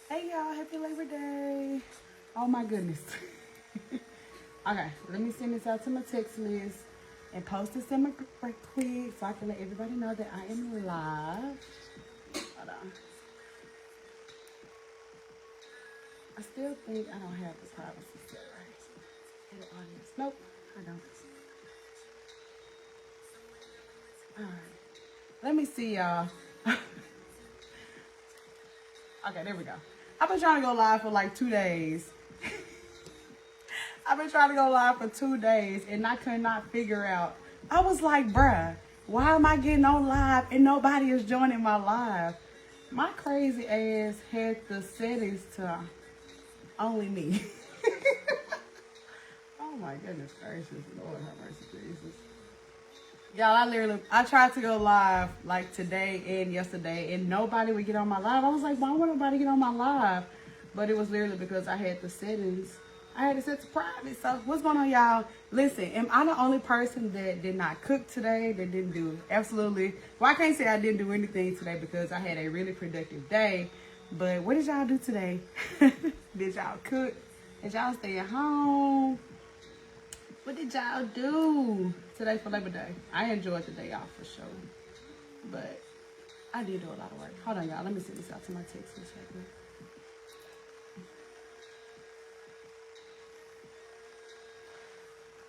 Hey y'all, happy Labor Day. Oh my goodness. Okay, let me send this out to my text list and post this in my right quick so I can let everybody know that I am live. Hold on. I still think I don't have the privacy set right. Edit audience. Nope, I don't. Alright. Let me see y'all. Okay, there we go. I've been trying to go live for like 2 days. I've been trying to go live for 2 days and I could not figure out. I was like, bruh, why am I getting on live and nobody is joining my live? My crazy ass had the settings to only me. Oh my goodness gracious, Lord have mercy, Jesus. Y'all, I tried to go live like today and yesterday and nobody would get on my live. I was like, why would nobody get on my live? But it was literally because I had the settings. I had it set to private. So what's going on, y'all? Listen, am I the only person that did not cook today, that didn't do absolutely, well, I can't say I didn't do anything today because I had a really productive day. But what did y'all do today? Did y'all cook? Did y'all stay at home? What did y'all do today for Labor Day? I enjoyed the day off for sure. But I did do a lot of work. Hold on, y'all. Let me send this out to my text list right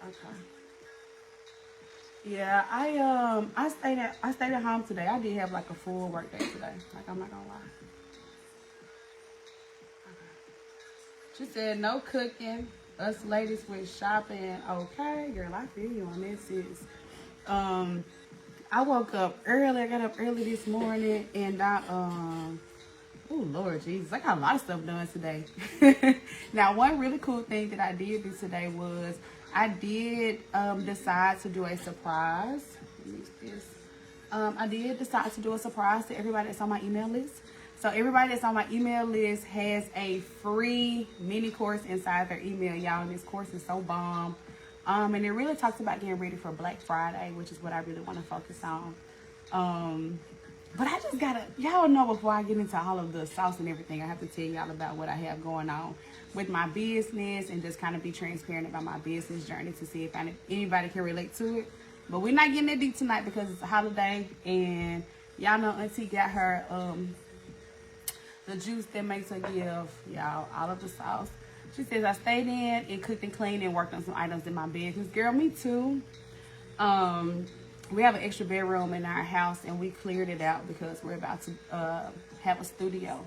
now. Okay. Yeah, I stayed at home today. I did have like a full work day today. Like I'm not gonna lie. Okay. She said no cooking. Us ladies with shopping. Okay, girl, I feel you on this, sis. Um, I woke up early. I got up early this morning, and oh Lord Jesus, I got a lot of stuff done today. Now, one really cool thing that I did do today was I did decide to do a surprise. Let me use this. I did decide to do a surprise to everybody that's on my email list. So everybody that's on my email list has a free mini course inside their email, y'all. And this course is so bomb. And it really talks about getting ready for Black Friday, which is what I really want to focus on. But I just gotta, y'all know before I get into all of the sauce and everything, I have to tell y'all about what I have going on with my business and just kind of be transparent about my business journey to see if anybody can relate to it. But we're not getting that deep tonight because it's a holiday and y'all know Auntie got her the juice that makes her give y'all all of the sauce. She says I stayed in and cooked and cleaned and worked on some items in my business. Girl, me too. We have an extra bedroom in our house and we cleared it out because we're about to have a studio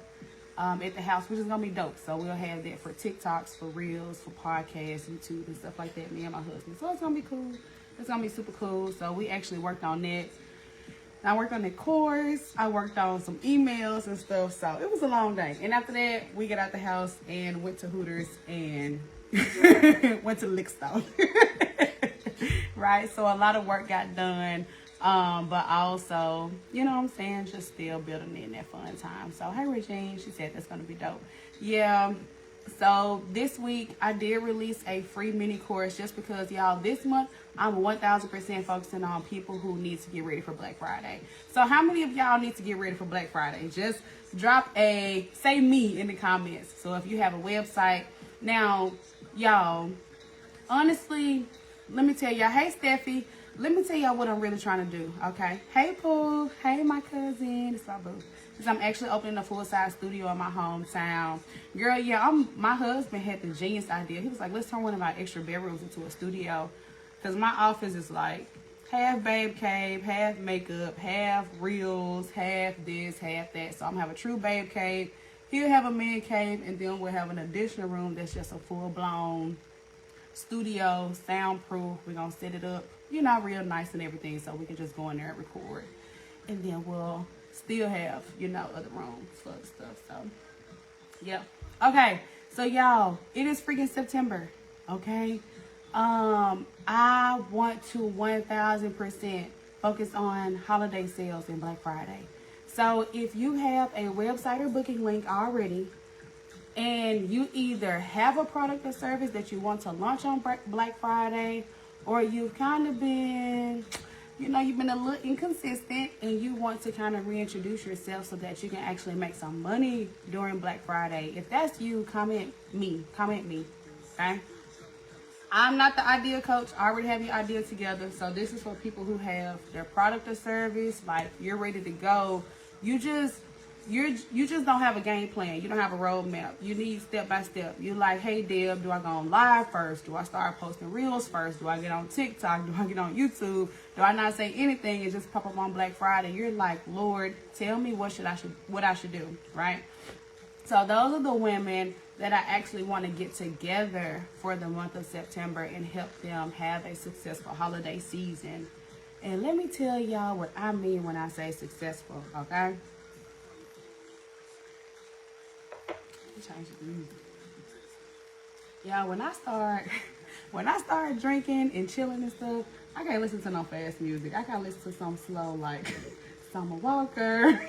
at the house, which is gonna be dope. So we'll have that for TikToks, for reels, for podcasts, YouTube and stuff like that, me and my husband. So it's gonna be cool. It's gonna be super cool. So we actually worked on that. I worked on the course. I worked on some emails and stuff. So it was a long day. And after that, we got out the house and went to Hooters and went to the liquor store. Right? So a lot of work got done. But also, you know what I'm saying, just still building in that fun time. So hey Regine, she said that's gonna be dope. Yeah. So this week I did release a free mini course just because y'all this month I'm 1000% focusing on people who need to get ready for Black Friday. So how many of y'all need to get ready for Black Friday? Just drop say me in the comments. So if you have a website now, y'all, honestly, let me tell y'all, hey Steffi, let me tell y'all what I'm really trying to do, okay? Hey Pooh, hey my cousin, it's my boo. Because I'm actually opening a full-size studio in my hometown. Girl, yeah, my husband had the genius idea. He was like, let's turn one of our extra bedrooms into a studio. Because my office is like half babe cave, half makeup, half reels, half this, half that. So I'm going to have a true babe cave. He'll have a man cave, and then we'll have an additional room that's just a full-blown studio, soundproof. We're going to set it up, you know, real nice and everything so we can just go in there and record. And then we'll still have, you know, other rooms for other stuff. So, yeah. Okay. So, y'all, it is freaking September. Okay. I want to 1000% focus on holiday sales and Black Friday. So, if you have a website or booking link already, and you either have a product or service that you want to launch on Black Friday, or you've kind of been you know, you've been a little inconsistent and you want to kind of reintroduce yourself so that you can actually make some money during Black Friday. If that's you, comment me, okay? I'm not the idea coach. I already have your idea together. So this is for people who have their product or service, like you're ready to go. You just don't have a game plan. You don't have a roadmap. You need step by step. You like, hey Deb, do I go on live first? Do I start posting reels first? Do I get on TikTok? Do I get on YouTube? Do I not say anything and just pop up on Black Friday? You're like, Lord, tell me what I should do, right? So those are the women that I actually want to get together for the month of September and help them have a successful holiday season. And let me tell y'all what I mean when I say successful, okay? Change the music. Y'all, when I start drinking and chilling and stuff, I can't listen to no fast music. I gotta listen to some slow, like Summer Walker.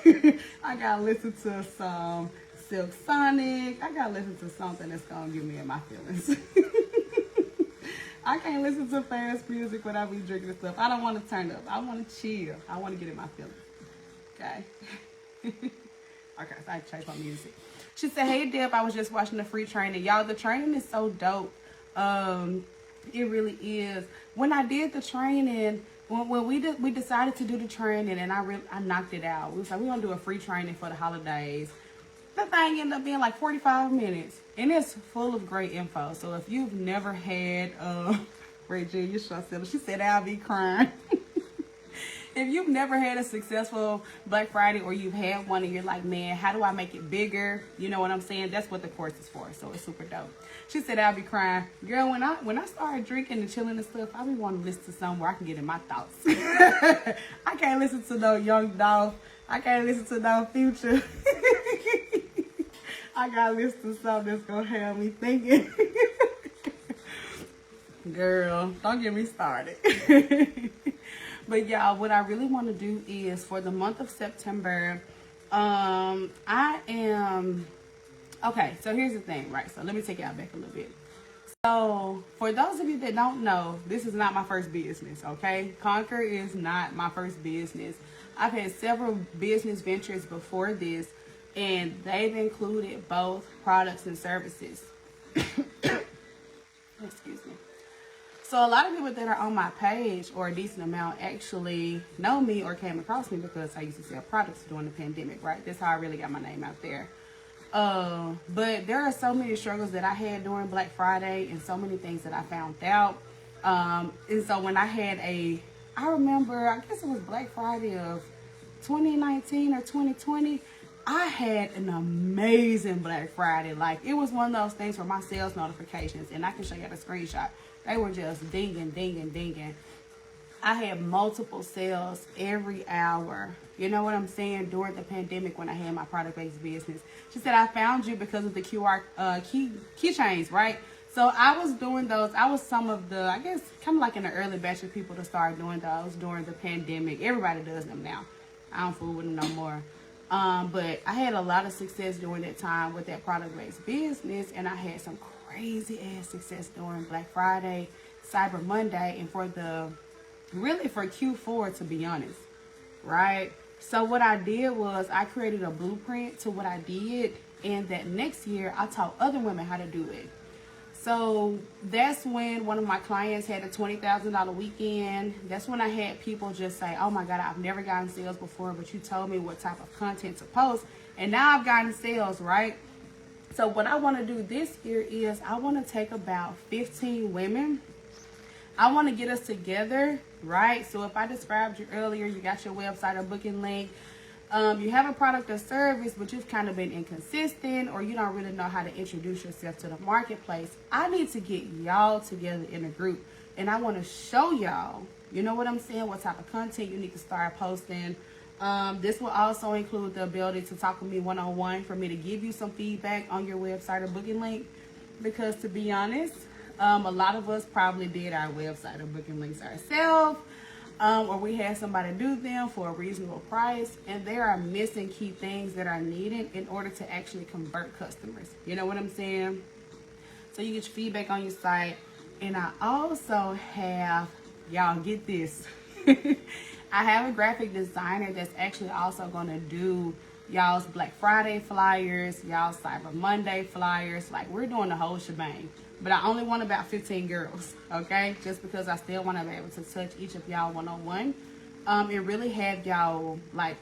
I gotta listen to some Silk Sonic. I gotta listen to something that's gonna get me in my feelings. I can't listen to fast music when I be drinking and stuff. I don't want to turn up. I want to chill. I want to get in my feelings. Okay. Okay, so I change my music. She said, hey Deb, I was just watching the free training. Y'all, the training is so dope. It really is. When I did the training, when we decided to do the training, and I knocked it out. We was like, we're gonna do a free training for the holidays. The thing ended up being like 45 minutes, and it's full of great info. So if you've never had Reggie, you should have, she said I'll be crying. If you've never had a successful Black Friday, or you've had one and you're like, man, how do I make it bigger? You know what I'm saying? That's what the course is for. So it's super dope. She said, I'll be crying. Girl, when I started drinking and chilling and stuff, I be wanting to listen to something where I can get in my thoughts. I can't listen to no Young Dolph. I can't listen to no Future. I gotta listen to something that's gonna have me thinking. Girl, don't get me started. But y'all, what I really want to do is for the month of September, okay, so here's the thing, right? So let me take y'all back a little bit. So for those of you that don't know, this is not my first business, okay? Conquer is not my first business. I've had several business ventures before this, and they've included both products and services. Excuse me. So a lot of people that are on my page, or a decent amount, actually know me or came across me because I used to sell products during the pandemic, right? That's how I really got my name out there. But there are so many struggles that I had during Black Friday, and so many things that I found out. And so when I had I remember, I guess it was Black Friday of 2019 or 2020, I had an amazing Black Friday. Like, it was one of those things where my sales notifications, and I can show you the screenshot, they were just dinging, dinging, dinging. I had multiple sales every hour. You know what I'm saying? During the pandemic, when I had my product-based business. She said, I found you because of the QR keychains, right? So I was doing those. I was some of the, I guess, kind of like in the early batch of people to start doing those during the pandemic. Everybody does them now. I don't fool with them no more. But I had a lot of success during that time with that product-based business, and I had some crazy ass success during Black Friday, Cyber Monday, and for Q4, to be honest, right? So what I did was I created a blueprint to what I did, and that next year I taught other women how to do it. So that's when one of my clients had a $20,000 weekend. That's when I had people just say, oh my God, I've never gotten sales before, but you told me what type of content to post, and now I've gotten sales, right? So what I want to do this year is I want to take about 15 women. I want to get us together, right? So if I described you earlier, you got your website or booking link, you have a product or service, but you've kind of been inconsistent, or you don't really know how to introduce yourself to the marketplace. I need to get y'all together in a group, and I want to show y'all, you know what I'm saying, what type of content you need to start posting. This will also include the ability to talk with me one-on-one, for me to give you some feedback on your website or booking link, because to be honest, a lot of us probably did our website or booking links ourselves, or we had somebody do them for a reasonable price, and there are missing key things that are needed in order to actually convert customers. You know what I'm saying? So you get your feedback on your site, and I also have, y'all get this, I have a graphic designer that's actually also going to do y'all's Black Friday flyers, y'all's Cyber Monday flyers. Like, we're doing the whole shebang. But I only want about 15 girls, okay? Just because I still want to be able to touch each of y'all one-on-one. And really have y'all, like,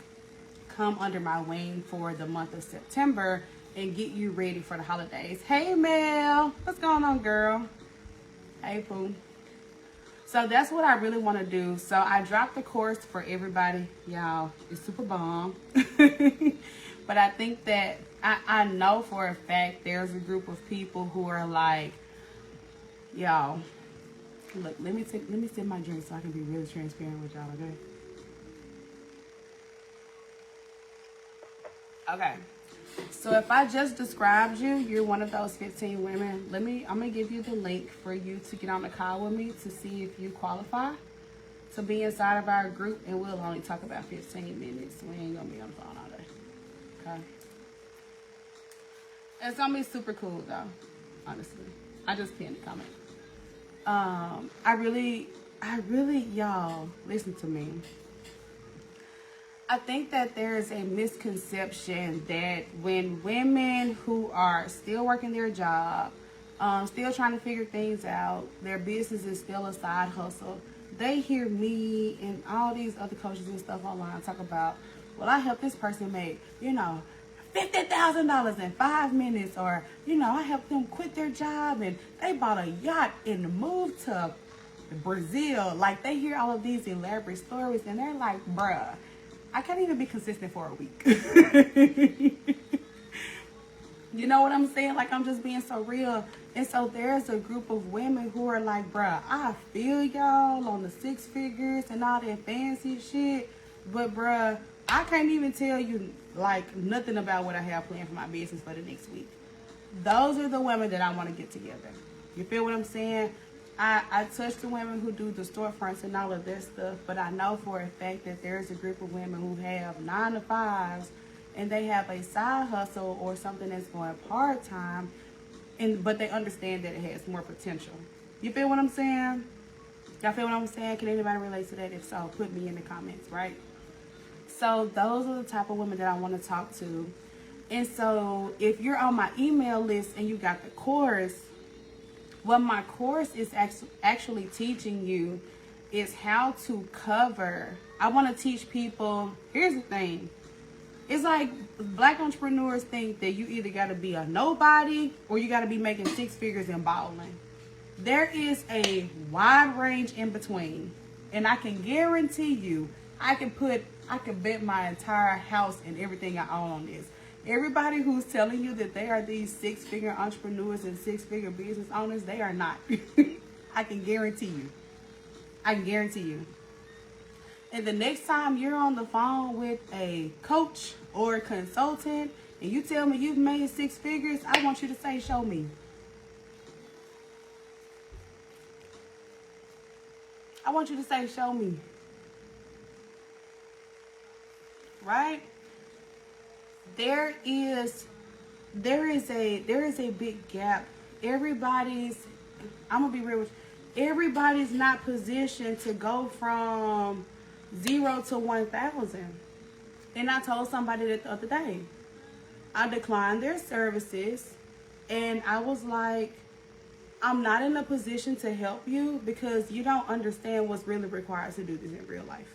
come under my wing for the month of September and get you ready for the holidays. Hey, Mel. What's going on, girl? Hey, Pooh. So that's what I really want to do. So I dropped the course for everybody. Y'all, it's super bomb. But I think that I know for a fact there's a group of people who are like, y'all, look, let me sip my drink so I can be really transparent with y'all, okay? Okay. So if I just described you, you're one of those 15 women. I'm gonna give you the link for you to get on the call with me to see if you qualify to be inside of our group, and we'll only talk about 15 minutes. We ain't gonna be on the phone all day. Okay. It's gonna be super cool though, honestly. I just pinned a comment. I really, y'all, listen to me. I think that there is a misconception that when women who are still working their job, still trying to figure things out, their business is still a side hustle, they hear me and all these other coaches and stuff online talk about, well, I helped this person make, $50,000 in 5 minutes, or, I helped them quit their job and they bought a yacht and moved to Brazil. Like, they hear all of these elaborate stories and they're like, bruh, I can't even be consistent for a week. You know what I'm saying? Like, I'm just being so real. And so there's a group of women who are like, bruh, I feel y'all on the 6 figures and all that fancy shit. But bruh, I can't even tell you like nothing about what I have planned for my business for the next week. Those are the women that I want to get together. You feel what I'm saying? I touch the women who do the storefronts and all of that stuff, but I know for a fact that there's a group of women who have 9 to 5s and they have a side hustle or something that's going part-time, but they understand that it has more potential. You feel what I'm saying? Y'all feel what I'm saying? Can anybody relate to that? If so, put me in the comments, right? So those are the type of women that I want to talk to. And so if you're on my email list and you got the course, what my course is actually teaching you is how to cover. I want to teach people, here's the thing. It's like Black entrepreneurs think that you either got to be a nobody or you got to be making 6 figures and balling. There is a wide range in between. And I can guarantee you, I can bet my entire house and everything I own on this. Everybody who's telling you that they are these 6-figure entrepreneurs and 6-figure business owners, they are not. I can guarantee you. I can guarantee you. And the next time you're on the phone with a coach or a consultant and you tell me you've made 6 figures, I want you to say, show me. I want you to say, show me. Right? There is a big gap. I'm gonna be real with you. Everybody's not positioned to go from 0 to 1,000. And I told somebody that the other day. I declined their services and I was like, I'm not in a position to help you because you don't understand what's really required to do this in real life.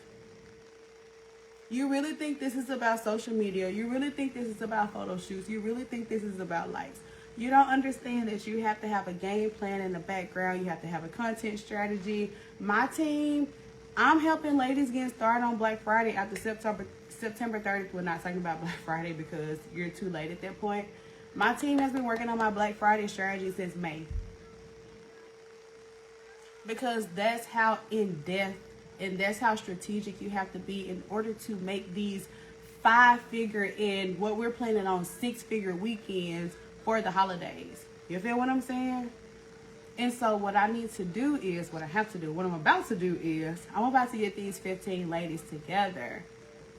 You really think this is about social media. You really think this is about photo shoots. You really think this is about likes. You don't understand that you have to have a game plan in the background. You have to have a content strategy. My team, I'm helping ladies get started on Black Friday after September 30th. We're not talking about Black Friday because you're too late at that point. My team has been working on my Black Friday strategy since May. Because that's how in-depth and that's how strategic you have to be in order to make these 5-figure and what we're planning on 6-figure weekends for the holidays. You feel what I'm saying? And so what I need to do is, what I have to do, what I'm about to do is, I'm about to get these 15 ladies together.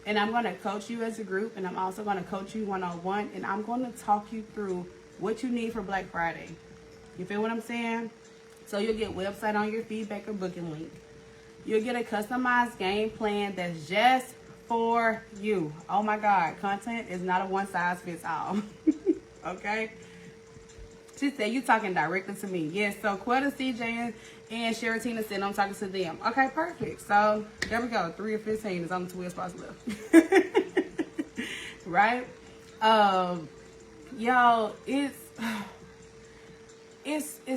And I'm going to coach you as a group, and I'm also going to coach you one-on-one, and I'm going to talk you through what you need for Black Friday. You feel what I'm saying? So you'll get website on your feedback or booking link. You'll get a customized game plan that's just for you. Oh my God, content is not a one size fits all. Okay? She said, you talking directly to me. Yes, so Quetta, CJ, and Sheratina said I'm talking to them. Okay, perfect. So there we go. 3 of 15. There's only 12 spots left. Right? Y'all, it's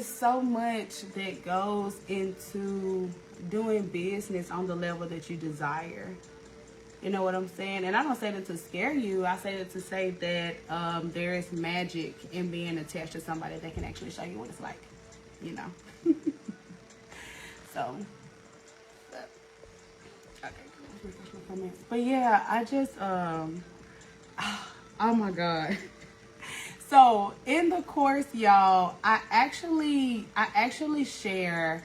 so much that goes into doing business on the level that you desire. You know what I'm saying? And I don't say that to scare you. I say that to say that there is magic in being attached to somebody that can actually show you what it's like. You know? So, okay. But yeah, I just, oh my God. So in the course, y'all, I actually share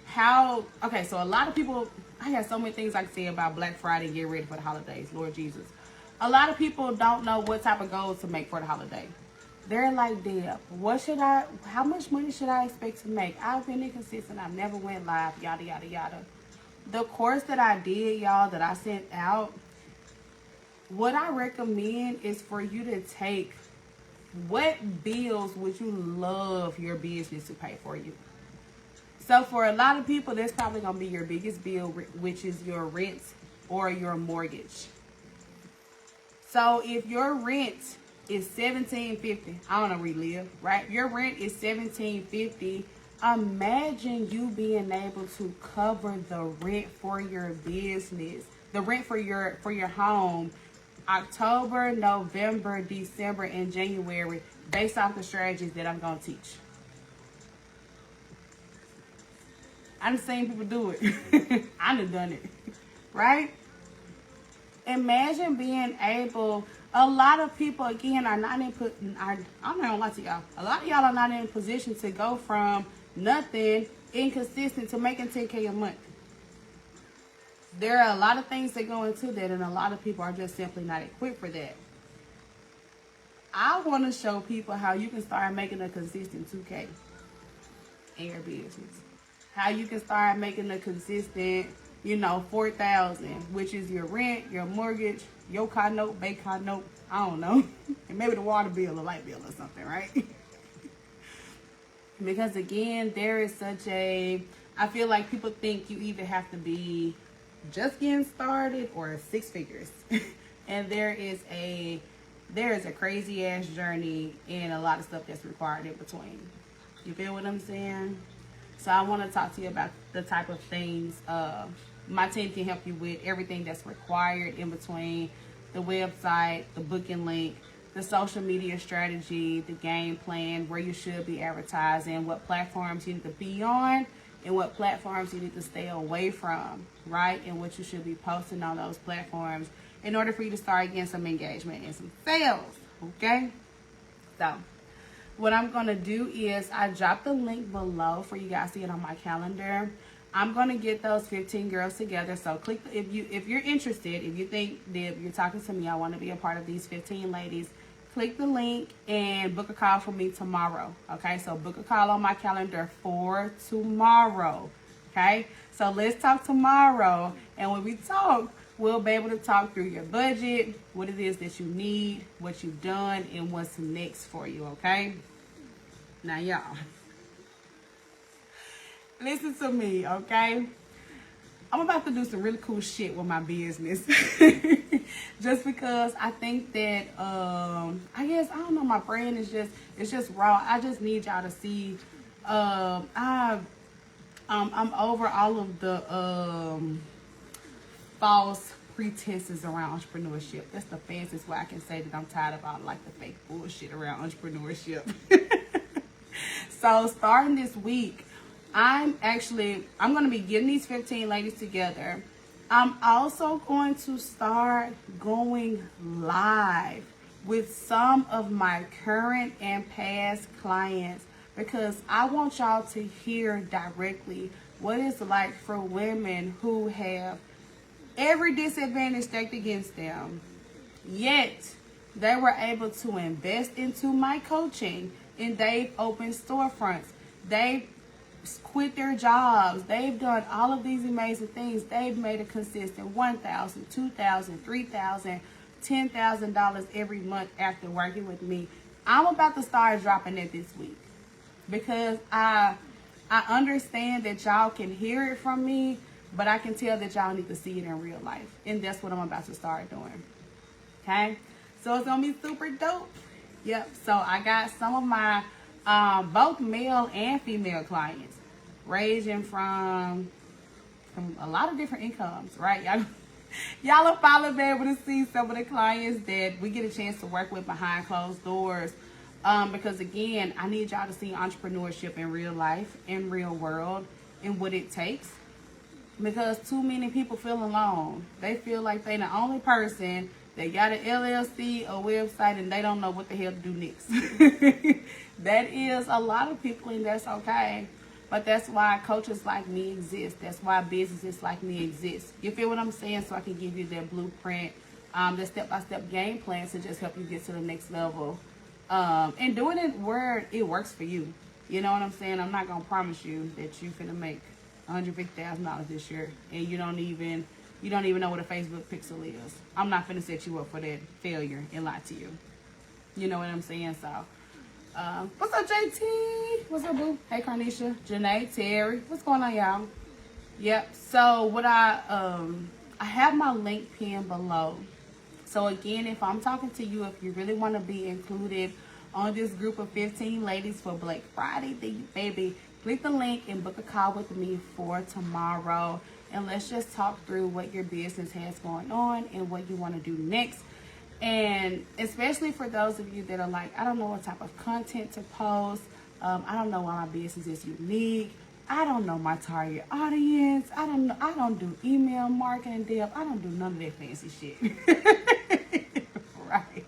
how, okay, so a lot of people, I got so many things I can say about Black Friday and get ready for the holidays, Lord Jesus. A lot of people don't know what type of goals to make for the holiday. They're like, Deb, how much money should I expect to make? I've been inconsistent, I've never went live, yada, yada, yada. The course that I did, y'all, that I sent out, what I recommend is for you to take, what bills would you love your business to pay for you? So for a lot of people, that's probably going to be your biggest bill, which is your rent or your mortgage. So if your rent is $17.50, I don't know where you live, right? Your rent is $17.50. Imagine you being able to cover the rent for your business, the rent for your home, October, November, December, and January, based off the strategies that I'm going to teach. I've seen people do it. I've done it, right? Imagine being able, a lot of people, again, are not in, I'm not going to lie to y'all. A lot of y'all are not in a position to go from nothing, inconsistent, to making $10K a month. There are a lot of things that go into that, and a lot of people are just simply not equipped for that. I want to show people how you can start making a consistent $2K in your business. How you can start making a consistent, $4,000, which is your rent, your mortgage, your car note, bank car note, I don't know. And maybe the water bill or light bill or something, right? Because again, there is I feel like people think you either have to be just getting started or 6 figures. And there is a crazy ass journey and a lot of stuff that's required in between. You feel what I'm saying? So I want to talk to you about the type of things my team can help you with, everything that's required in between the website, the booking link, the social media strategy, the game plan, where you should be advertising, what platforms you need to be on, and what platforms you need to stay away from, right? And what you should be posting on those platforms in order for you to start getting some engagement and some sales, okay? So what I'm going to do is I dropped the link below for you guys to see it on my calendar. I'm going to get those 15 girls together. So click, if you're interested, if you think that you're talking to me, I want to be a part of these 15 ladies, click the link and book a call for me tomorrow. Okay, so book a call on my calendar for tomorrow. Okay, so let's talk tomorrow. And when we talk, we'll be able to talk through your budget, what it is that you need, what you've done, and what's next for you. Okay, now y'all, listen to me, okay? I'm about to do some really cool shit with my business. Just because I think that, I guess, I don't know, my brain is just raw. I just need y'all to see, I'm over all of the, false pretenses around entrepreneurship. That's the fanciest way I can say that I'm tired of all like the fake bullshit around entrepreneurship. So starting this week, I'm going to be getting these 15 ladies together. I'm also going to start going live with some of my current and past clients, because I want y'all to hear directly what it's like for women who have every disadvantage stacked against them, yet they were able to invest into my coaching, and they've opened storefronts. They quit their jobs. They've done all of these amazing things. They've made a consistent $1,000, $2,000, $3,000, $10,000 every month after working with me. I'm about to start dropping it this week because I understand that y'all can hear it from me, but I can tell that y'all need to see it in real life, and that's what I'm about to start doing. Okay, so it's gonna be super dope. Yep. So I got some of my both male and female clients, ranging from a lot of different incomes, right? Y'all will probably be able to see some of the clients that we get a chance to work with behind closed doors. Because again, I need y'all to see entrepreneurship in real life, in real world, and what it takes. Because too many people feel alone. They feel like they're the only person that got an LLC, a website, and they don't know what the hell to do next. That is a lot of people, and that's okay. But that's why coaches like me exist. That's why businesses like me exist. You feel what I'm saying? So I can give you that blueprint, the step-by-step game plan to just help you get to the next level. And doing it where it works for you. You know what I'm saying? I'm not going to promise you that you're finna make $150,000 this year, and you don't even know what a Facebook pixel is. I'm not finna set you up for that failure and lie to you. You know what I'm saying? So, what's up, JT? What's up, boo? Hey, Carnisha, Janae, Terry. What's going on, y'all? Yep. So, what I have my link pinned below. So again, if I'm talking to you, if you really want to be included on this group of 15 ladies for Black Friday, then baby, click the link and book a call with me for tomorrow. And let's just talk through what your business has going on and what you want to do next. And especially for those of you that are like, I don't know what type of content to post. I don't know why my business is unique. I don't know my target audience. I don't do email marketing, Deb. I don't do none of that fancy shit. Right.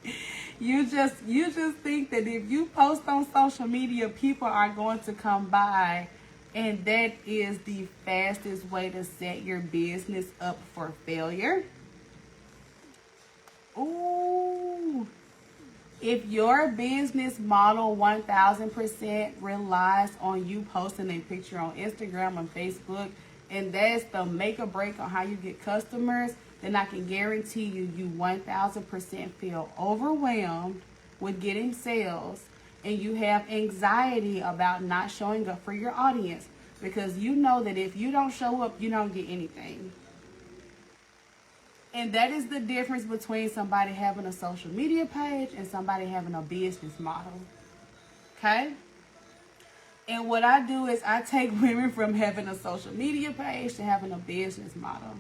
You just think that if you post on social media, people are going to come by, and that is the fastest way to set your business up for failure. Ooh. If your business model 1000% relies on you posting a picture on Instagram and Facebook, and that's the make or break on how you get customers, then I can guarantee you 1000% feel overwhelmed with getting sales, and you have anxiety about not showing up for your audience, because you know that if you don't show up, you don't get anything. And that is the difference between somebody having a social media page and somebody having a business model. Okay? And what I do is I take women from having a social media page to having a business model.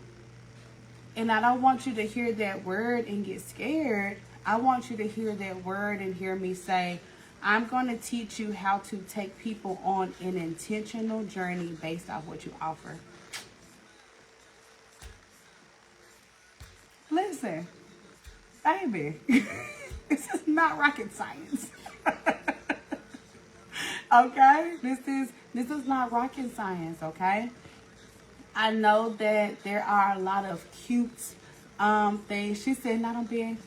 And I don't want you to hear that word and get scared. I want you to hear that word and hear me say, I'm going to teach you how to take people on an intentional journey based off what you offer. Listen, baby, this is not rocket science. Okay? This is not rocket science, okay? I know that there are a lot of cute things. She said, not on being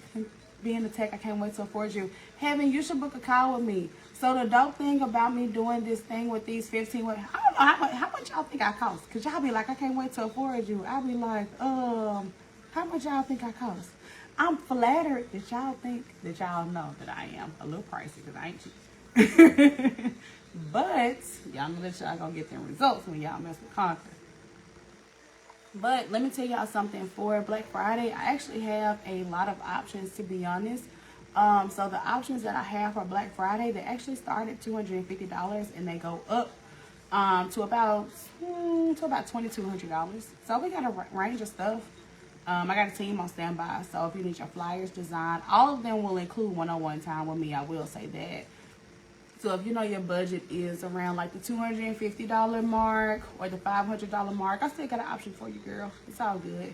a tech, I can't wait to afford you. Heaven, you should book a call with me. So the dope thing about me doing this thing with these 15 women, I don't know how much y'all think I cost. Because y'all be like, I can't wait to afford you. I'll be like, how much y'all think I cost? I'm flattered that y'all think that y'all know that I am a little pricey because I ain't cheap. But y'all know that y'all gonna get them results when y'all mess with Conquer. But let me tell y'all something. For Black Friday, I actually have a lot of options, to be honest. So the options that I have for Black Friday, they actually start at $250 and they go up to about $2,200. So we got a range of stuff. I got a team on standby, so if you need your flyers designed, all of them will include one-on-one time with me, I will say that. So if you know your budget is around like the $250 mark or the $500 mark, I still got an option for you, girl. It's all good.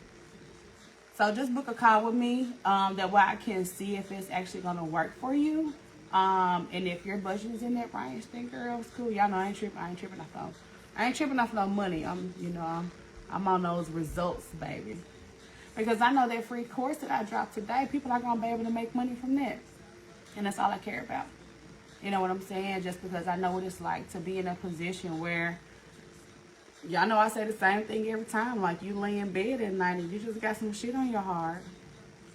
So just book a call with me, that way I can see if it's actually gonna work for you. And if your budget is in that range, then girl, it's cool. Y'all know I ain't tripping off no money. I'm on those results, baby. Because I know that free course that I dropped today, people are going to be able to make money from that. And that's all I care about. You know what I'm saying? Just because I know what it's like to be in a position where Y'all know I say the same thing every time. Like, you lay in bed at night and you just got some shit on your heart.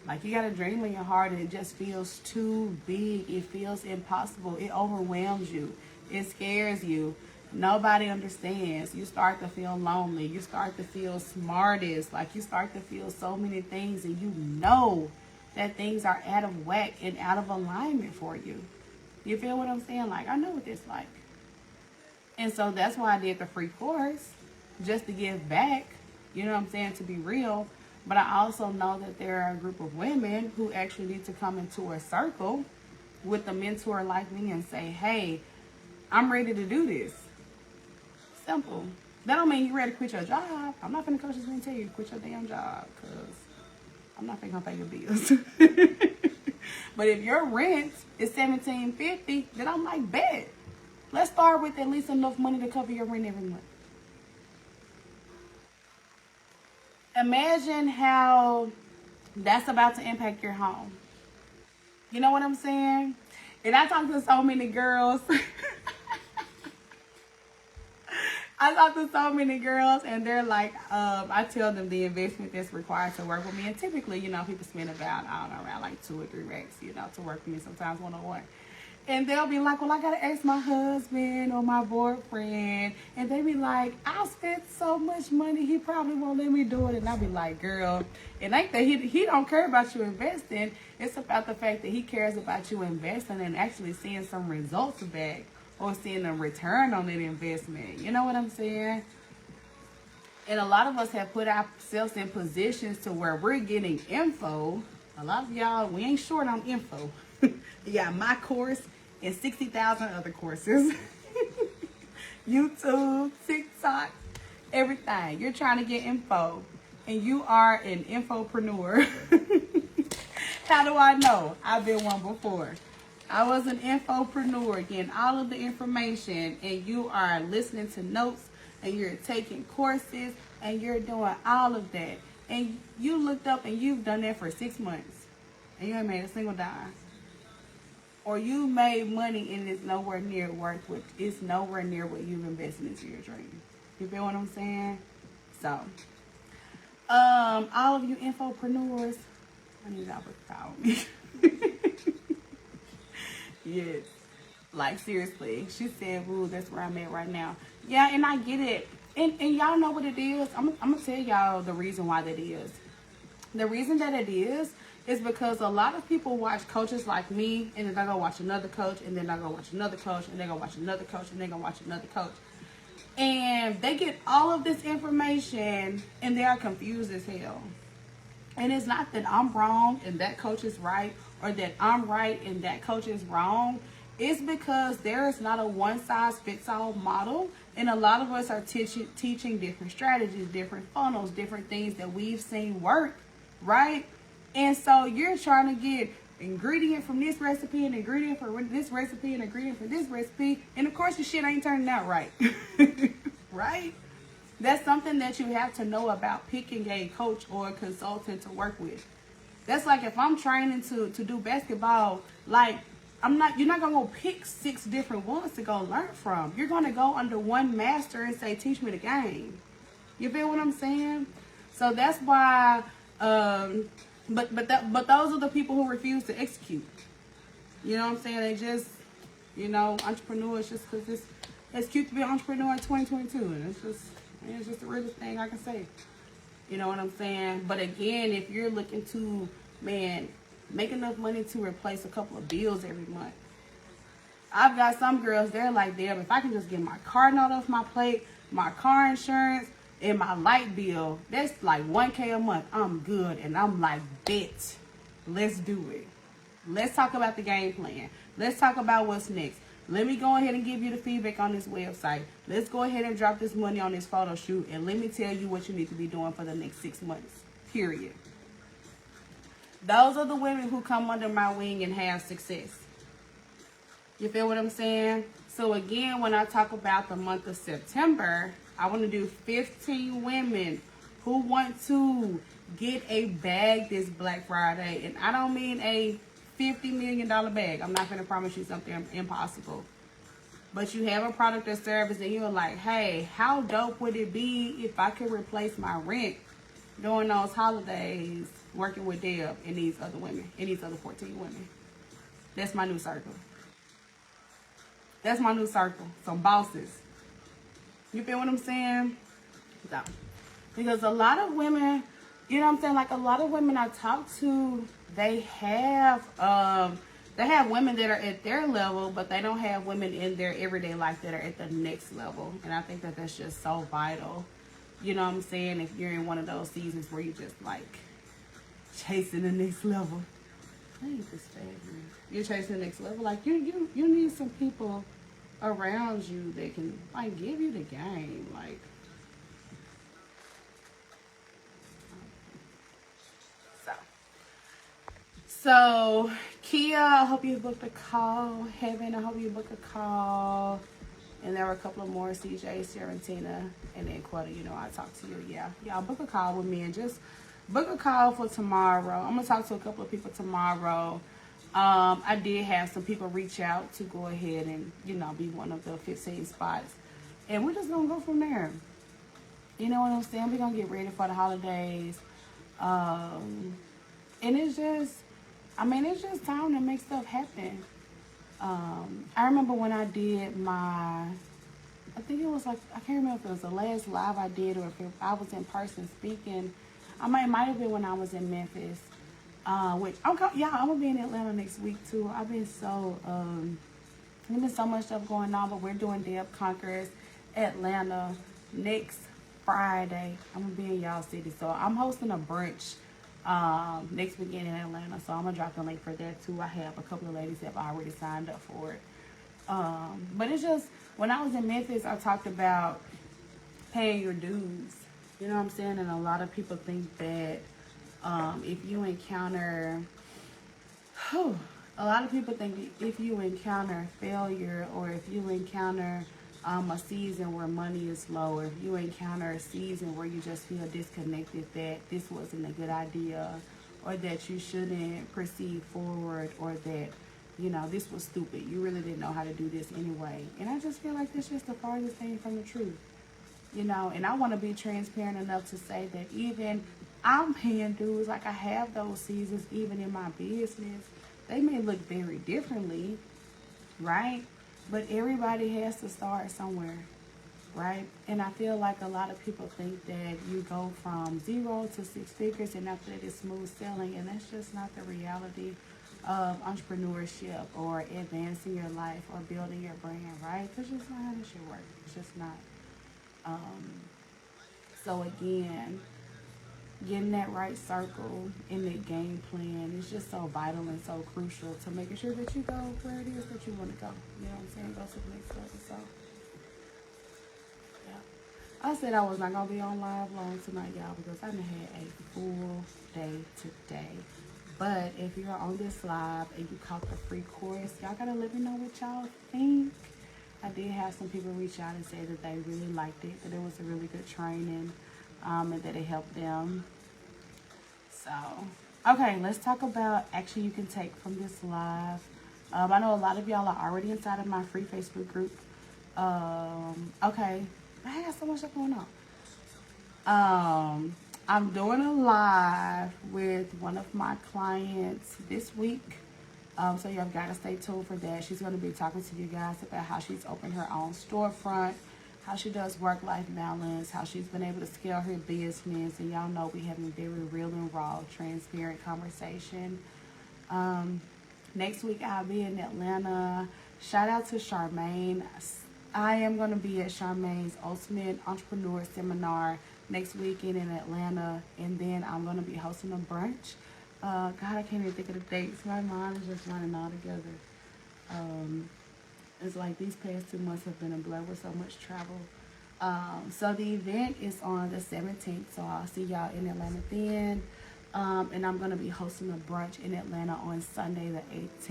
Like, you got a dream in your heart and it just feels too big. It feels impossible. It overwhelms you. It scares you. Nobody understands. You start to feel lonely. You start to feel smartest. Like, you start to feel so many things, and you know that things are out of whack and out of alignment for you. You feel what I'm saying? Like, I know what it's like. And so that's why I did the free course, just to give back, you know what I'm saying, to be real. But I also know that there are a group of women who actually need to come into a circle with a mentor like me and say, hey, I'm ready to do this. Simple. That don't mean you ready to quit your job. I'm not finna coach this and tell you to quit your damn job, because I'm not finna pay your bills. But if your rent is $17.50, then I'm like, bet. Let's start with at least enough money to cover your rent every month. Imagine how that's about to impact your home. You know what I'm saying? And I talk to so many girls. And they're like, I tell them the investment that's required to work with me. And typically, you know, people spend about, I don't know, around like 2 or 3 racks, you know, to work with me, sometimes 1-on-1. And they'll be like, well, I gotta ask my husband or my boyfriend. And they be like, I spent so much money, he probably won't let me do it. And I'll be like, girl, it ain't that he don't care about you investing. It's about the fact that he cares about you investing and actually seeing some results back, or seeing a return on that investment. You know what I'm saying? And a lot of us have put ourselves in positions to where we're getting info. A lot of y'all, we ain't short on info. You got my course and 60,000 other courses. YouTube, TikTok, everything. You're trying to get info, and you are an infopreneur. How do I know? I've been one before. I was an infopreneur, getting all of the information, and you are listening to notes, and you're taking courses, and you're doing all of that. And you looked up and you've done that for 6 months, and you ain't made a single dime. Or you made money and it's nowhere near worth what it's nowhere near what you've invested into your dream. You feel what I'm saying? So, all of you infopreneurs, I need y'all to call me. Yes. Like, seriously. She said, "Ooh, that's where I'm at right now." Yeah, and I get it. And y'all know what it is. I'm going to tell y'all the reason why that is. The reason that it is because a lot of people watch coaches like me, and then they're going to watch another coach, and then they're going to watch another coach, and they're going to watch another coach, and they're going to watch another coach. And they get all of this information, and they are confused as hell. And it's not that I'm wrong and that coach is right, or that I'm right and that coach is wrong. It's because there is not a one-size-fits-all model, and a lot of us are teaching different strategies, different funnels, different things that we've seen work, right? And so you're trying to get ingredient from this recipe, and ingredient for this recipe, and ingredient for this recipe, and of course your shit ain't turning out right. Right? That's something that you have to know about picking a coach or a consultant to work with. That's like if I'm training to do basketball, like you're not gonna go pick 6 different ones to go learn from. You're gonna go under one master and say, teach me the game. You feel what I'm saying? So that's why but those are the people who refuse to execute. You know what I'm saying? They just, you know, entrepreneurs just because it's cute to be an entrepreneur in 2022, and it's just the realest thing I can say. You know what I'm saying? But again, if you're looking to, man, make enough money to replace a couple of bills every month. I've got some girls, they're like, damn, if I can just get my car note off my plate, my car insurance, and my light bill, that's like $1K a month. I'm good. And I'm like, bet. Let's do it. Let's talk about the game plan. Let's talk about what's next. Let me go ahead and give you the feedback on this website. Let's go ahead and drop this money on this photo shoot, and let me tell you what you need to be doing for the next 6 months, period. Those are the women who come under my wing and have success. You feel what I'm saying? So again, when I talk about the month of September, I want to do 15 women who want to get a bag this Black Friday. And I don't mean a $50 million bag. I'm not going to promise you something impossible. but you have a product or service and you're like, hey, how dope would it be if I could replace my rent during those holidays working with Deb and these other women, and these other 14 women? That's my new circle. That's my new circle. Some bosses. You feel what I'm saying? So, because a lot of women, you know what I'm saying? Like a lot of women I talk to, they have women that are at their level, but they don't have women in their everyday life that are at the next level. And I think that that's just so vital. You know what I'm saying? If you're in one of those seasons where you just like chasing the next level. I ain't this fast, man. You're chasing the next level. Like you need some people around you that can like give you the game. Like, so Kia, I hope you booked a call. Heaven, I hope you booked a call. And there were a couple of more, CJ, Serentina, and then Quetta. You know, I talked to you. Yeah, y'all book a call with me and just book a call for tomorrow. I'm gonna talk to a couple of people tomorrow. I did have some people reach out to go ahead and, you know, be one of the 15 spots. And we're just going to go from there. You know what I'm saying? We're going to get ready for the holidays. And it's just, I mean, it's just time to make stuff happen. I remember when I did my, I think it was like, I can't remember if it was the last live I did or if I was in person speaking. It might have been when I was in Memphis. Which I'm gonna be in Atlanta next week too. I've been so there's been so much stuff going on, but we're doing Deb Conquers Atlanta next Friday. I'm gonna be in y'all city, so I'm hosting a brunch next weekend in Atlanta. So I'm gonna drop the link for that too. I have a couple of ladies that have already signed up for it. But it's just when I was in Memphis, I talked about paying your dues. You know what I'm saying? And a lot of people think that. If you encounter, a lot of people think if you encounter failure or if you encounter a season where money is low, or if you encounter a season where you just feel disconnected, that this wasn't a good idea, or that you shouldn't proceed forward, or that, you know, this was stupid. You really didn't know how to do this anyway. And I just feel like that's just the farthest thing from the truth. You know, and I want to be transparent enough to say that even I'm paying dues, like I have those seasons even in my business. They may look very differently, right? But everybody has to start somewhere, right? And I feel like a lot of people think that you go from 0 to 6 figures and after that it's smooth sailing, and that's just not the reality of entrepreneurship or advancing your life or building your brand, right? That's just not how this shit works. It's just not. So again, getting that right circle and that game plan is just so vital and so crucial to making sure that you go where it is that you want to go. You know what I'm saying? Go to the next level. So, yeah. I said I was not going to be on live long tonight, y'all, because I done had a full day today. But if you're on this live and you caught the free course, y'all got to let me know what y'all think. I did have some people reach out and say that they really liked it, that it was a really good training, and that it helped them. So, okay, let's talk about action you can take from this live. I know a lot of y'all are already inside of my free Facebook group. Okay, I have so much stuff going on. I'm doing a live with one of my clients this week. So y'all got to stay tuned for that. She's going to be talking to you guys about how she's opened her own storefront, how she does work-life balance, how she's been able to scale her business. And y'all know we having very real and raw, transparent conversation. Next week, I'll be in Atlanta. Shout out to Charmaine. I am going to be at Charmaine's Ultimate Entrepreneur Seminar next weekend in Atlanta. And then I'm going to be hosting a brunch. God, I can't even think of the dates. My mind is just running all together. It's like these past 2 months have been a blur with so much travel. So the event is on the 17th. So I'll see y'all in Atlanta then. And I'm going to be hosting a brunch in Atlanta on Sunday the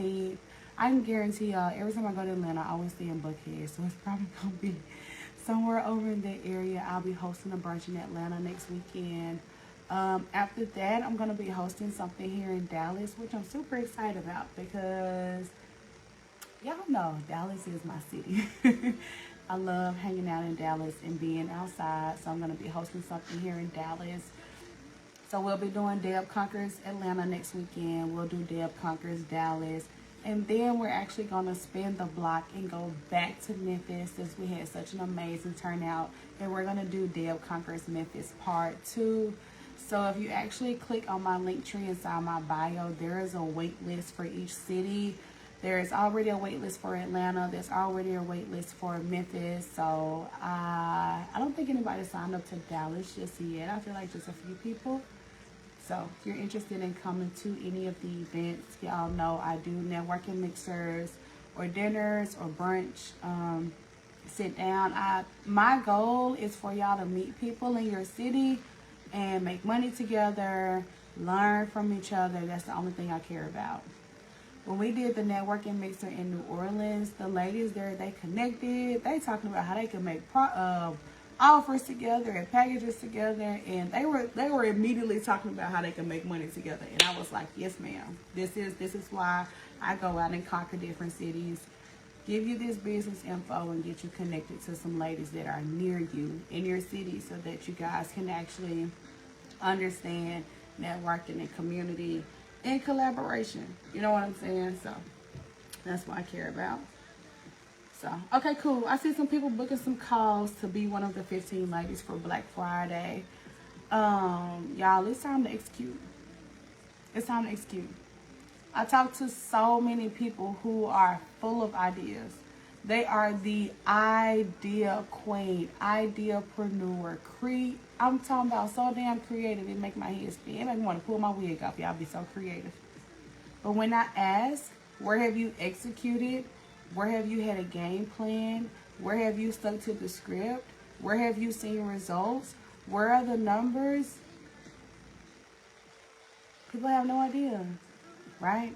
18th. I can guarantee y'all, every time I go to Atlanta, I always stay in Buckhead. So it's probably going to be somewhere over in that area. I'll be hosting a brunch in Atlanta next weekend. After that, I'm going to be hosting something here in Dallas, which I'm super excited about because Y'all know Dallas is my city. I love hanging out in Dallas and being outside. So I'm going to be hosting something here in Dallas. So we'll be doing Deb Conquers Atlanta next weekend. We'll do Deb Conquers Dallas. And then we're actually going to spin the block and go back to Memphis since we had such an amazing turnout. And we're going to do Deb Conquers Memphis Part 2. So if you actually click on my link tree inside my bio, there is a wait list for each city. There is already a wait list for Atlanta. There's already a wait list for Memphis. So I don't think anybody signed up to Dallas just yet. I feel like just a few people. So if you're interested in coming to any of the events, y'all know I do networking mixers or dinners or brunch. Sit down. My goal is for y'all to meet people in your city and make money together, learn from each other. That's the only thing I care about. When we did the networking mixer in New Orleans, the ladies there, they connected. They talking about how they can make offers together and packages together, and they were immediately talking about how they can make money together. And I was like, yes ma'am, this is why I go out and conquer different cities, give you this business info and get you connected to some ladies that are near you in your city so that you guys can actually understand networking and community and collaboration. You know what I'm saying? So that's what I care about. So, okay, cool. I see some people booking some calls to be one of the 15 ladies for Black Friday. Y'all, it's time to execute. It's time to execute. I talk to so many people who are full of ideas. They are the idea queen, ideapreneur. I'm talking about so damn creative, it make my head spin. It make me want to pull my wig off. Y'all be so creative. But when I ask, where have you executed? Where have you had a game plan? Where have you stuck to the script? Where have you seen results? Where are the numbers? People have no idea, right?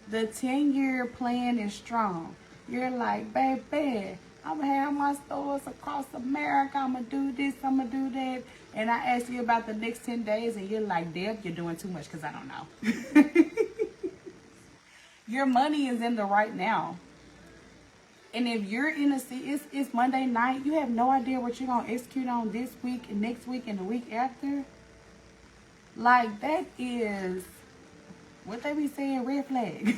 The 10-year plan is strong. You're like, baby, I'm going to have my stores across America. I'm going to do this, I'm going to do that. And I ask you about the next 10 days, and you're like, Deb, you're doing too much because I don't know. Your money is in the right now. And if you're in a city, it's Monday night, you have no idea what you're going to execute on this week and next week and the week after. Like, that is what they be saying, red flag.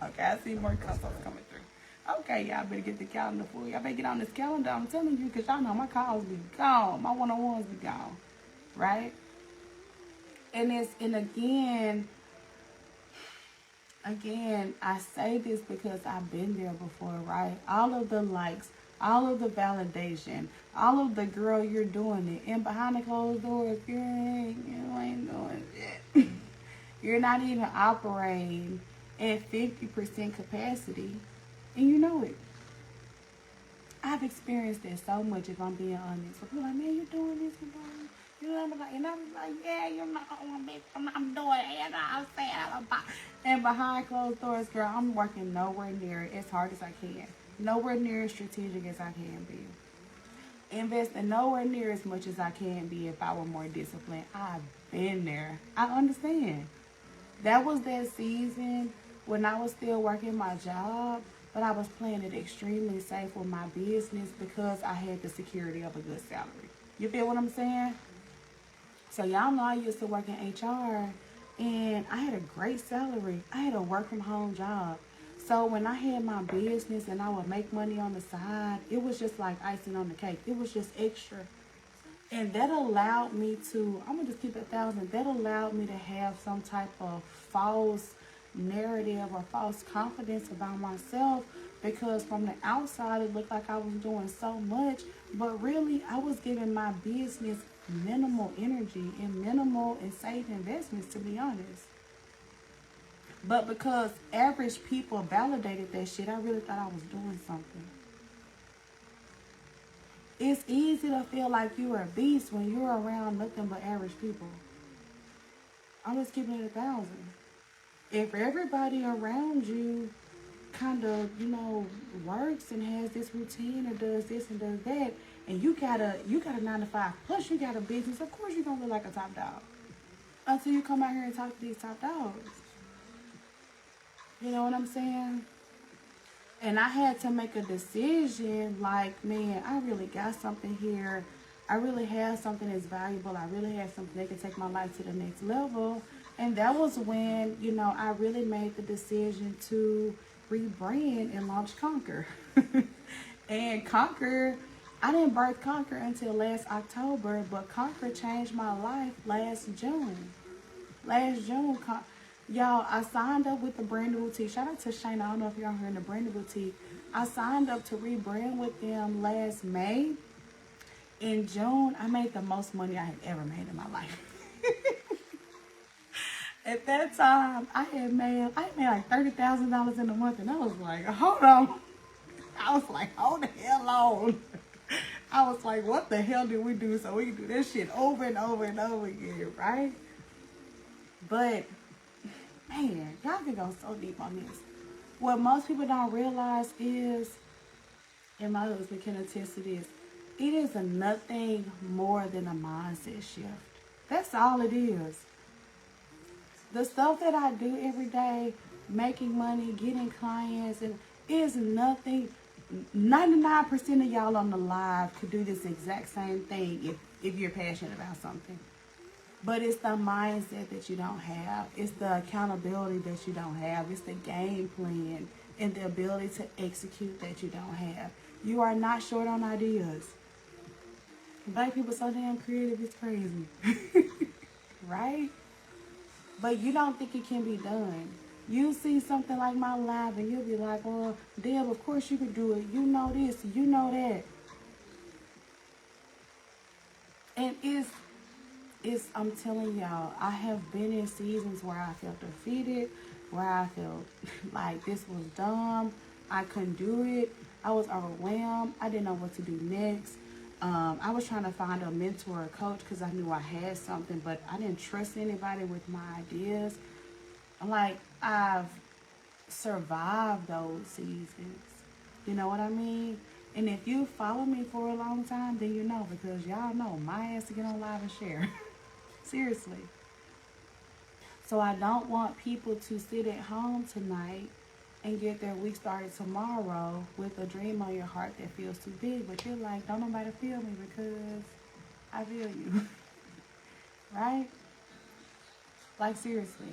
Okay, I see more calls coming through. Okay, y'all better get the calendar full. Y'all better get on this calendar. I'm telling you, because y'all know my calls be gone. My one-on-ones be gone. Right? And again, I say this because I've been there before, right? All of the likes, all of the validation, all of the girl, you're doing it. And behind the closed doors, you ain't doing it. You're not even operating at 50% capacity. And you know it. I've experienced that so much, if I'm being honest. So people like, man, you're doing this, you're doing this. You know, and I was like, yeah, you're not, I'm doing it, I'm saying, and behind closed doors, girl, I'm working nowhere near as hard as I can. Nowhere near as strategic as I can be. Investing nowhere near as much as I can be if I were more disciplined. I've been there. I understand. That was that season when I was still working my job, but I was playing it extremely safe with my business because I had the security of a good salary. You feel what I'm saying? So y'all know I used to work in HR, and I had a great salary. I had a work from home job. So when I had my business and I would make money on the side, it was just like icing on the cake. It was just extra. And that allowed me to, I'm going to just keep it 1,000. That allowed me to have some type of false narrative or false confidence about myself, because from the outside it looked like I was doing so much, but really I was giving my business minimal energy and minimal and safe investments, to be honest. But because average people validated that shit, I really thought I was doing something. It's easy to feel like you're a beast when you're around nothing but average people. I'm just keeping it 1,000. If everybody around you kind of, works and has this routine or does this and does that, and you got a 9 to 5, plus you got a business, of course you're going to look like a top dog. Until you come out here and talk to these top dogs. You know what I'm saying? And I had to make a decision like, man, I really got something here. I really have something that's valuable. I really have something that can take my life to the next level. And that was when, you know, I really made the decision to rebrand and launch Conquer. And Conquer, I didn't birth Conquer until last October, but Conquer changed my life last June. Last June, y'all, I signed up with the Brand New Boutique. Shout out to Shayna. I don't know if y'all heard the Brand New Boutique. I signed up to rebrand with them last May. In June, I made the most money I had ever made in my life. At that time, I had made like $30,000 in a month, and I was like, hold on. I was like, hold the hell on. I was like, what the hell did we do so we can do this shit over and over and over again, right? But, man, y'all can go so deep on this. What most people don't realize is, and my husband can attest to this, it is nothing more than a mindset shift. That's all it is. The stuff that I do every day, making money, getting clients, and is nothing. 99% of y'all on the live could do this exact same thing if you're passionate about something. But it's the mindset that you don't have. It's the accountability that you don't have. It's the game plan and the ability to execute that you don't have. You are not short on ideas. Black people so damn creative, it's crazy. Right? But you don't think it can be done. You see something like my live and you'll be like, well, Deb, of course you could do it. You know this, you know that. And it's I'm telling y'all, I have been in seasons where I felt defeated, where I felt like this was dumb. I couldn't do it. I was overwhelmed. I didn't know what to do next. I was trying to find a mentor or coach because I knew I had something, but I didn't trust anybody with my ideas. Like, I've survived those seasons. You know what I mean? And if you follow me for a long time, then you know, because y'all know my ass to get on live and share. Seriously. So I don't want people to sit at home tonight and get their week started tomorrow with a dream on your heart that feels too big, but you're like, don't nobody feel me because I feel you. Right? Like, seriously.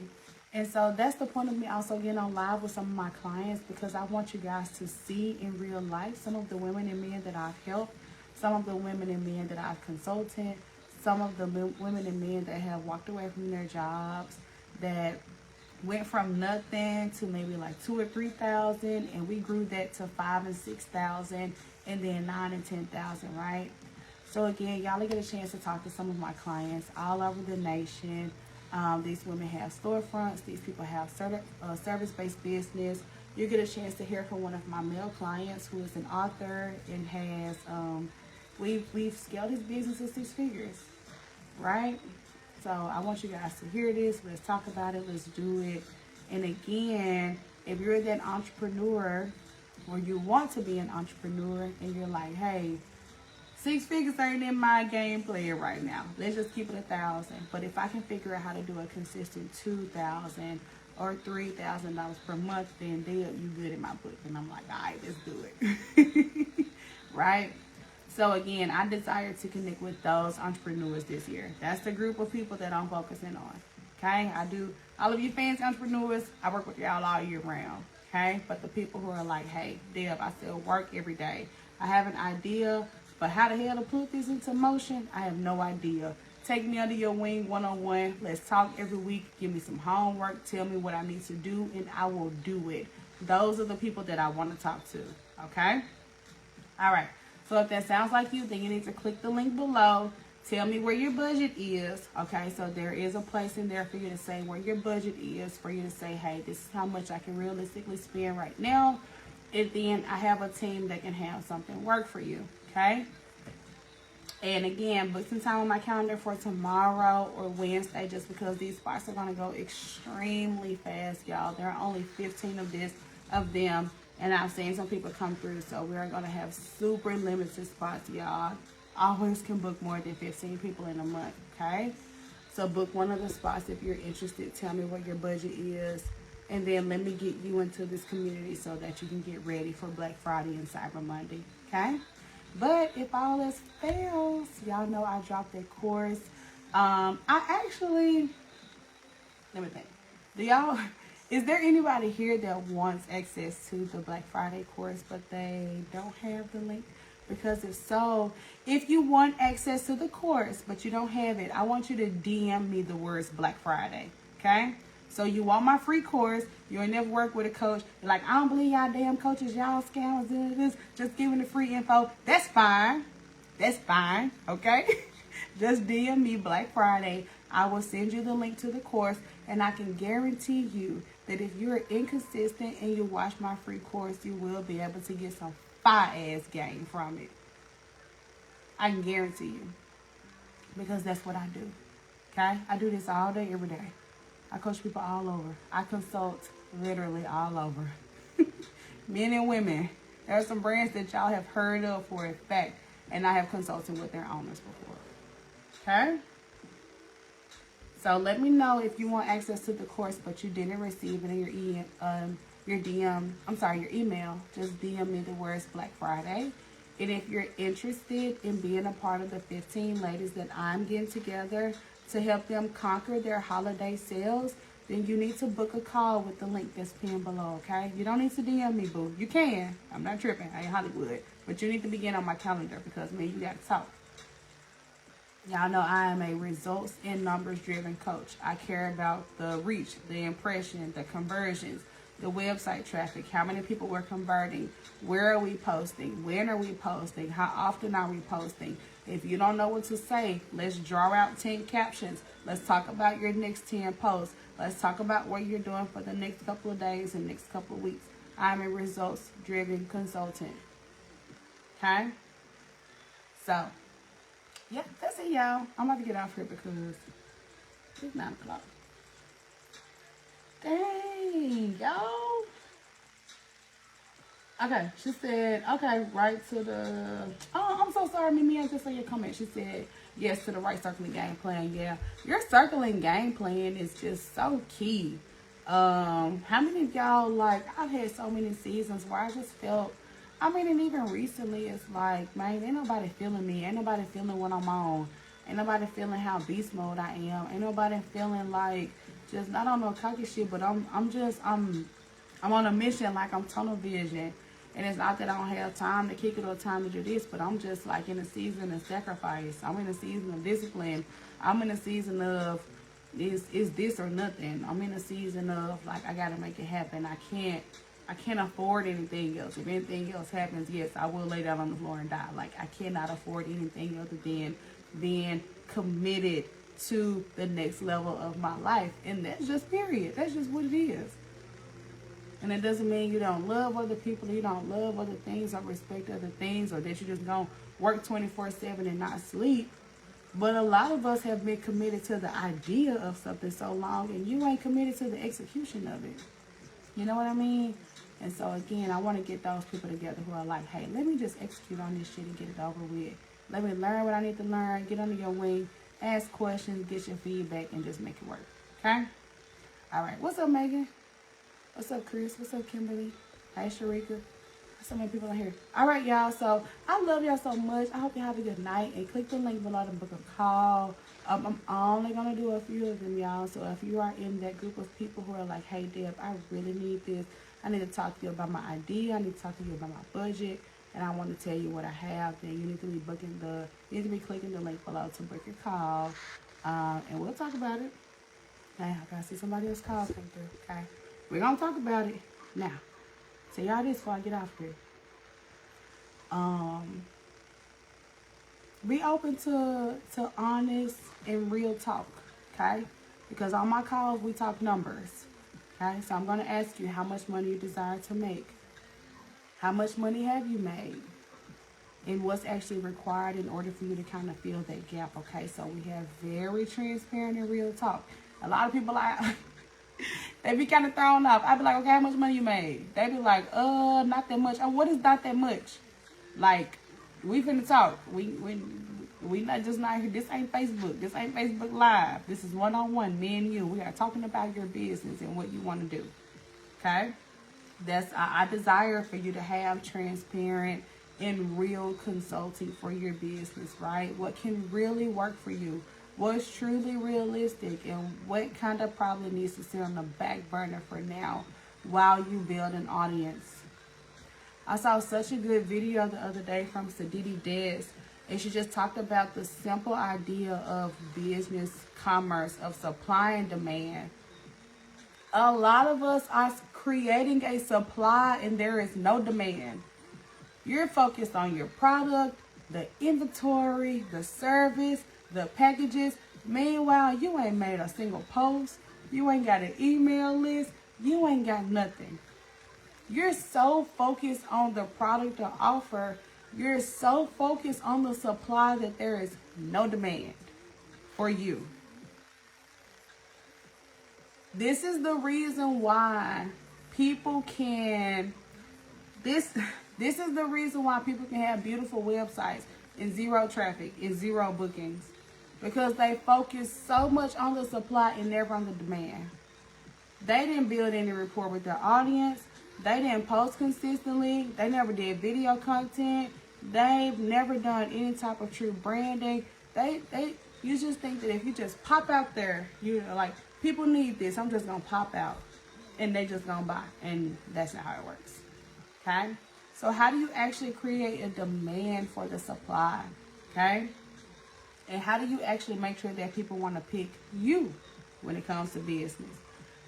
And so that's the point of me also getting on live with some of my clients, because I want you guys to see in real life some of the women and men that I've helped, some of the women and men that I've consulted, some of the women and men that have walked away from their jobs, that went from nothing to maybe like 2,000 or 3,000, and we grew that to 5,000 and 6,000, and then 9,000 and 10,000, right? So again, y'all get a chance to talk to some of my clients all over the nation. These women have storefronts. These people have service-based business. You get a chance to hear from one of my male clients who is an author and has we've scaled his business to 6 figures, right? So I want you guys to hear this. Let's talk about it. Let's do it. And again, if you're that entrepreneur or you want to be an entrepreneur and you're like, hey, 6 figures ain't in my game plan right now. Let's just keep it 1,000. But if I can figure out how to do a consistent $2,000 or $3,000 per month, then you good in my book. And I'm like, all right, let's do it. Right? So again, I desire to connect with those entrepreneurs this year. That's the group of people that I'm focusing on. Okay? I do, all of you fancy entrepreneurs, I work with y'all all year round. Okay? But the people who are like, hey, Deb, I still work every day. I have an idea, but how the hell to put this into motion? I have no idea. Take me under your wing one-on-one. Let's talk every week. Give me some homework. Tell me what I need to do, and I will do it. Those are the people that I want to talk to. Okay? All right. So if that sounds like you, then you need to click the link below. Tell me where your budget is. Okay, so there is a place in there for you to say where your budget is, for you to say, hey, this is how much I can realistically spend right now. And then I have a team that can have something work for you. Okay? And again, book some time on my calendar for tomorrow or Wednesday, just because these spots are going to go extremely fast, y'all. There are only 15 of them. And I've seen some people come through, so we're going to have super limited spots, y'all. Always can book more than 15 people in a month, okay? So book one of the spots if you're interested. Tell me what your budget is. And then let me get you into this community so that you can get ready for Black Friday and Cyber Monday. Okay? But if all else fails, y'all know I dropped that course. I actually, let me think. Do y'all, is there anybody here that wants access to the Black Friday course, but they don't have the link? Because if so, if you want access to the course, but you don't have it, I want you to DM me the words Black Friday, okay? So you want my free course, you ain't never worked with a coach, you're like, I don't believe y'all damn coaches, y'all scammers, this, just giving the free info. That's fine. That's fine, okay? Just DM me Black Friday. I will send you the link to the course, and I can guarantee you that if you're inconsistent and you watch my free course, you will be able to get some fire-ass game from it. I can guarantee you. Because that's what I do. Okay? I do this all day, every day. I coach people all over. I consult literally all over. Men and women. There are some brands that y'all have heard of for a fact, and I have consulted with their owners before. Okay? So let me know if you want access to the course, but you didn't receive it in your email. Just DM me the words Black Friday. And if you're interested in being a part of the 15 ladies that I'm getting together to help them conquer their holiday sales, then you need to book a call with the link that's pinned below, okay? You don't need to DM me, boo. You can. I'm not tripping. I ain't Hollywood. But you need to begin on my calendar because, man, you got to talk. Y'all know I am a results and numbers driven coach. I care about the reach, the impression, the conversions, the website traffic, how many people we're converting, where are we posting, when are we posting, how often are we posting. If you don't know what to say, let's draw out 10 captions. Let's talk about your next 10 posts. Let's talk about what you're doing for the next couple of days and next couple of weeks. I'm a results driven consultant. Okay? So, yeah, that's it, y'all. I'm about to get off here because it's 9 o'clock. Dang, y'all. Okay, she said, okay, right to the, oh, I'm so sorry, Mimi, I just saw your comment. She said, yes to the right circling game plan. Yeah, your circling game plan is just so key. How many of y'all, like, I've had so many seasons where I just felt, I mean, and even recently, it's like, man, ain't nobody feeling me. Ain't nobody feeling what I'm on. Ain't nobody feeling how beast mode I am. Ain't nobody feeling like, just not on no cocky shit, but I'm on a mission, like I'm tunnel vision. And it's not that I don't have time to kick it or time to do this, but I'm just like in a season of sacrifice. I'm in a season of discipline. I'm in a season of is this or nothing. I'm in a season of like I gotta make it happen. I can't afford anything else. If anything else happens, yes, I will lay down on the floor and die. Like I cannot afford anything other than being committed to the next level of my life. And that's just period. That's just what it is. And it doesn't mean you don't love other people, you don't love other things or respect other things, or that you just gonna work 24/7 and not sleep. But a lot of us have been committed to the idea of something so long, and you ain't committed to the execution of it. You know what I mean? And so again, I want to get those people together who are like, hey, let me just execute on this shit and get it over with. Let me learn what I need to learn, get under your wing, ask questions, get your feedback, and just make it work. Okay? All right. What's up, Megan? What's up, Chris? What's up, Kimberly? Hey, Sharika. So many people in here. All right, y'all. So I love y'all so much. I hope you have a good night. And click the link below to book a call. I'm only going to do a few of them, y'all. So if you are in that group of people who are like, hey, Deb, I really need this. I need to talk to you about my idea. I need to talk to you about my budget. And I want to tell you what I have. Then you need to be clicking the link below to book your call. And we'll talk about it. Hey, I got to see somebody else call come through, okay? We're going to talk about it. Now, tell y'all this before I get off here. Be open to honest and real talk, okay? Because on my calls, we talk numbers, okay? So I'm going to ask you how much money you desire to make. How much money have you made? And what's actually required in order for you to kind of fill that gap, okay? So we have very transparent and real talk. A lot of people like... They be kind of thrown off. I be like, okay, how much money you made? They be like, not that much. Oh, what is not that much? Like, we finna talk. We not just not here. This ain't Facebook. This ain't Facebook Live. This is one-on-one, me and you. We are talking about your business and what you want to do. Okay? I desire for you to have transparent and real consulting for your business, right? What can really work for you? What's truly realistic, and what kind of probably needs to sit on the back burner for now while you build an audience. I saw such a good video the other day from Sadidi Des, and she just talked about the simple idea of business commerce, of supply and demand. A lot of us are creating a supply and there is no demand. You're focused on your product, the inventory, the service, the packages. Meanwhile, you ain't made a single post. You ain't got an email list. You ain't got nothing. You're so focused on the product or offer. You're so focused on the supply that there is no demand for you. This is the reason why people can, this is the reason why people can have beautiful websites and zero traffic and zero bookings. Because they focus so much on the supply and never on the demand. They didn't build any rapport with their audience. They didn't post consistently. They never did video content. They've never done any type of true branding. You just think that if you just pop out there, you know, like, people need this, I'm just gonna pop out and they just gonna buy, and that's not how it works. Okay, so how do you actually create a demand for the supply? Okay, and how do you actually make sure that people want to pick you when it comes to business?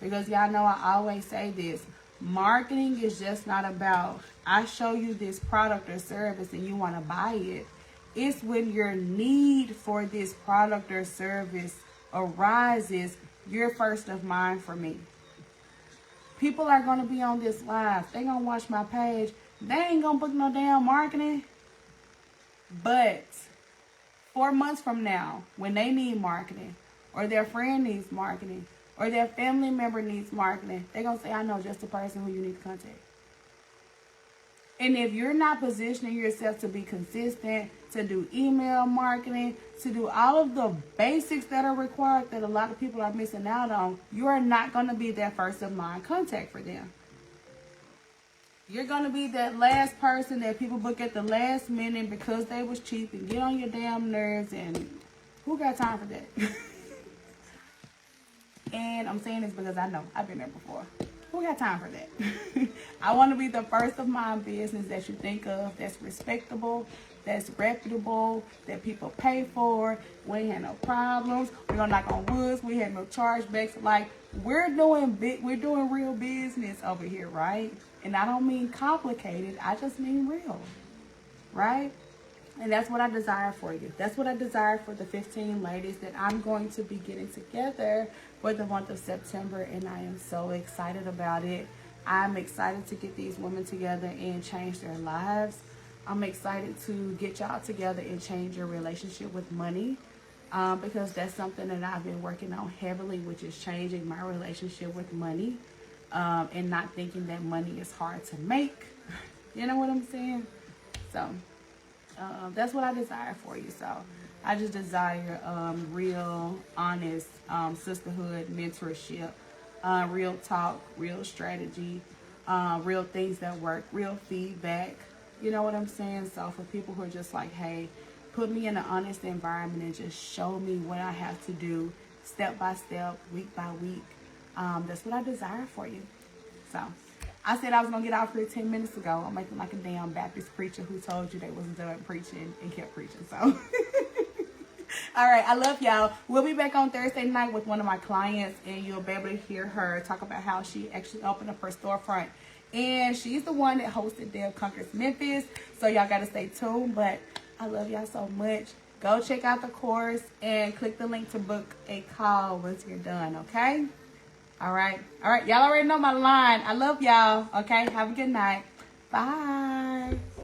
Because y'all know I always say this, marketing is just not about I show you this product or service and you want to buy it. It's when your need for this product or service arises, you're first of mind for me. People are going to be on this live. They're going to watch my page. They ain't going to book no damn marketing. But 4 months from now, when they need marketing, or their friend needs marketing, or their family member needs marketing, they're going to say, I know just the person who you need to contact. And if you're not positioning yourself to be consistent, to do email marketing, to do all of the basics that are required that a lot of people are missing out on, you are not going to be that first of mind contact for them. You're going to be that last person that people book at the last minute because they was cheap and get on your damn nerves, and who got time for that? And I'm saying this because I know I've been there before. Who got time for that? I want to be the first of my business that you think of that's respectable, that's reputable, that people pay for. We ain't had no problems. We're gonna knock on woods. We had no chargebacks. Like, we're doing real business over here, right? And I don't mean complicated. I just mean real, right? And that's what I desire for you. That's what I desire for the 15 ladies that I'm going to be getting together for the month of September. And I am so excited about it. I'm excited to get these women together and change their lives. I'm excited to get y'all together and change your relationship with money. Because that's something that I've been working on heavily, which is changing my relationship with money. And not thinking that money is hard to make. You know what I'm saying? So that's what I desire for you. So I just desire real, honest sisterhood, mentorship, real talk, real strategy, real things that work, real feedback. You know what I'm saying? So for people who are just like, hey, put me in an honest environment and just show me what I have to do step by step, week by week. That's what I desire for you. So I said I was going to get off here 10 minutes ago. I'm making like a damn Baptist preacher who told you they wasn't done preaching and kept preaching. So, all right. I love y'all. We'll be back on Thursday night with one of my clients, and you'll be able to hear her talk about how she actually opened up her storefront. And she's the one that hosted Deb Conquers Memphis. So y'all got to stay tuned. But I love y'all so much. Go check out the course and click the link to book a call once you're done. Okay? All right. All right. Y'all already know my line. I love y'all. Okay. Have a good night. Bye.